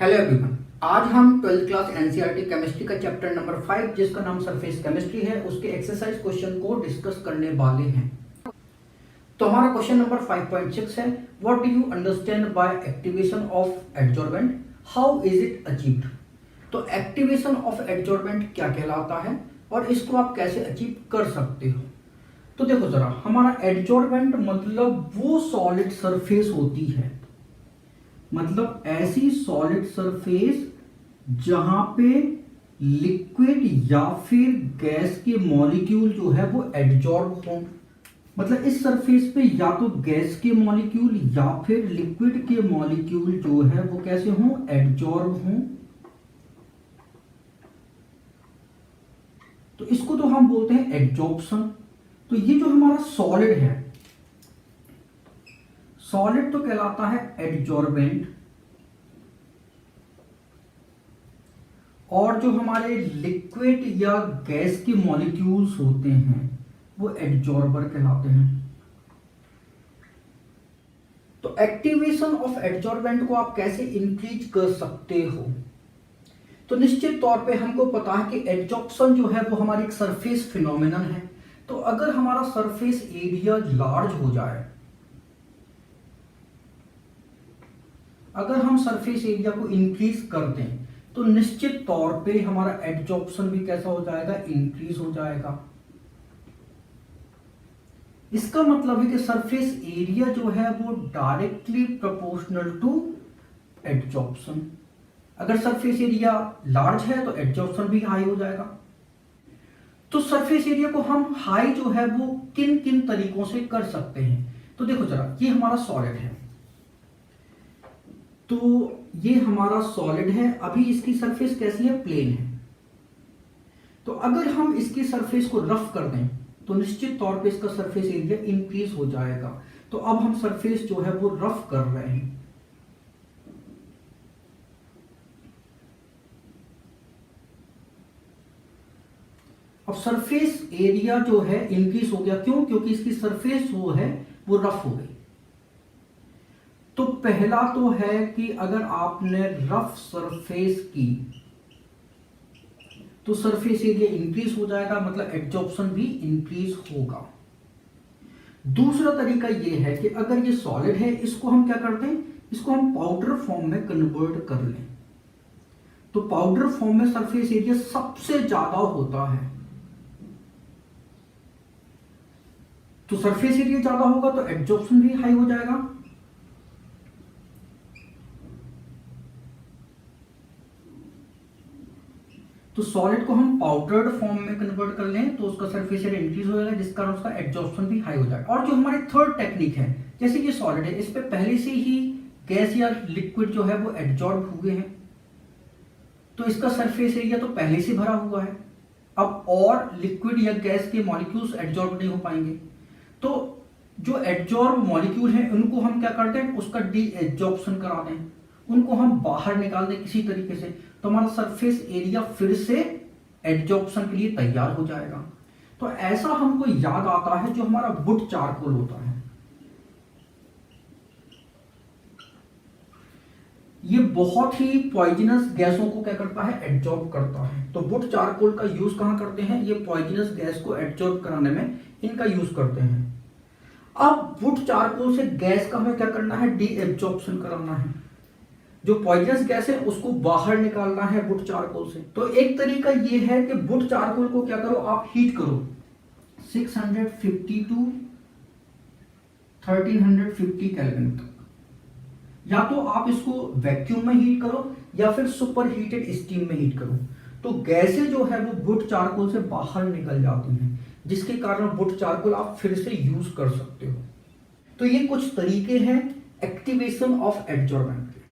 Hello everyone, आज हम 12th class NCERT chemistry का चैप्टर नंबर 5 जिसका नाम सरफेस केमिस्ट्री है उसके एक्सरसाइज क्वेश्चन को डिस्कस करने वाले हैं। तो हमारा क्वेश्चन नंबर 5.6 है, what do you understand by activation of adsorbent, how is it achieved. तो एक्टिवेशन ऑफ एडजॉर्बेंट क्या कहलाता है और इसको आप कैसे अचीव कर सकते हो। तो देखो जरा, हमारा एडजॉर्बेंट मतलब वो सॉलिड सरफेस होती है, मतलब ऐसी सॉलिड सरफेस जहां पे लिक्विड या फिर गैस के मॉलिक्यूल जो है वो एडजॉर्ब हों। मतलब इस सरफेस पे या तो गैस के मॉलिक्यूल या फिर लिक्विड के मॉलिक्यूल जो है वो कैसे हों, एडजॉर्ब हों। तो इसको तो हम बोलते हैं एडजॉर्प्शन। तो ये जो हमारा सॉलिड है, सॉलिड तो कहलाता है एडजॉर्बेंट, और जो हमारे लिक्विड या गैस के मॉलिक्यूल्स होते हैं वो एडजॉर्बर कहलाते हैं। तो एक्टिवेशन ऑफ एडजॉर्बेंट को आप कैसे इंक्रीज कर सकते हो। तो निश्चित तौर पे हमको पता है कि एडजॉर्प्शन जो है वो हमारी एक सरफेस फिनोमिनन है। तो अगर हमारा सरफेस एरिया लार्ज हो जाए, अगर हम सरफेस एरिया को इंक्रीज कर दें तो निश्चित तौर पे हमारा एडजॉर्प्शन भी कैसा हो जाएगा, इंक्रीज हो जाएगा। इसका मतलब है कि सरफेस एरिया जो है वो डायरेक्टली प्रोपोर्शनल टू एडजॉर्प्शन। अगर सरफेस एरिया लार्ज है तो एडजॉर्प्शन भी हाई हो जाएगा। तो सरफेस एरिया को हम हाई जो है वो किन किन तरीकों से कर सकते हैं। तो देखो जरा, ये हमारा सॉलिड है, तो ये हमारा सॉलिड है, अभी इसकी सरफेस कैसी है, प्लेन है। तो अगर हम इसकी सरफेस को रफ कर दें तो निश्चित तौर पे इसका सरफेस एरिया इंक्रीज हो जाएगा। तो अब हम सरफेस जो है वो रफ कर रहे हैं। अब सरफेस एरिया जो है इंक्रीज हो गया, क्यों, क्योंकि इसकी सरफेस वो है वो रफ हो गई। तो पहला तो है कि अगर आपने रफ सरफेस की तो सरफेस एरिया इंक्रीज हो जाएगा, मतलब एडजॉर्प्शन भी इंक्रीज होगा। दूसरा तरीका यह है कि अगर ये सॉलिड है, इसको हम क्या करते हैं, इसको हम पाउडर फॉर्म में कन्वर्ट कर लें। तो पाउडर फॉर्म में सरफेस एरिया सबसे ज्यादा होता है। तो सरफेस एरिया ज्यादा होगा तो एडजॉर्प्शन भी हाई हो जाएगा। तो सॉलिड को हम पाउडर्ड फॉर्म में कन्वर्ट कर लें तो उसका सरफेस एरिया इंक्रीज हो जाएगा, जिस कारण उसका एडजॉर्प्शन भी हाई हो जाएगा। और जो हमारी थर्ड टेक्निक है, जैसे ये सॉलिड है, इस पे पहले से ही गैस या लिक्विड जो है वो एडजॉर्ब हुए हैं, तो इसका सरफेस एरिया तो पहले से भरा हुआ है। अब और लिक्विड या गैस के मॉलिक्यूल्स एडजॉर्ब नहीं हो पाएंगे। तो जो एडजॉर्ब मॉलिक्यूल हैं उनको हम क्या करते हैं, उसका डी एडजॉर्प्शन करा दें, उनको हम बाहर निकाल दें किसी तरीके से, तो हमारा सरफेस एरिया फिर से एडजॉर्प्शन के लिए तैयार हो जाएगा। तो ऐसा हमको याद आता है जो हमारा वुड चारकोल होता है, ये बहुत ही पॉइजनस गैसों को क्या करता है, एडजॉर्ब करता है। तो वुड चारकोल का यूज कहां करते हैं, ये पॉइजनस गैस को एडजॉर्ब कराने में इनका यूज करते हैं। अब वुड चारकोल से गैस का हमें क्या करना है, डी एब्जॉर्प्शन कराना है। जो पॉइजनस गैस है उसको बाहर निकालना है वुड चारकोल से। तो एक तरीका ये है कि वुड चारकोल को क्या करो, आप हीट करो 650 टू 1350 केल्विन तक। या तो आप इसको वैक्यूम में हीट करो या फिर सुपर हीटेड स्टीम में हीट करो। तो गैसें जो है वो वुड चारकोल से बाहर निकल जाती हैं, जिसके कारण वुड चारकोल आप फिर से यूज कर सकते हो। तो ये कुछ तरीके हैं एक्टिवेशन ऑफ एडजॉर्बेंट।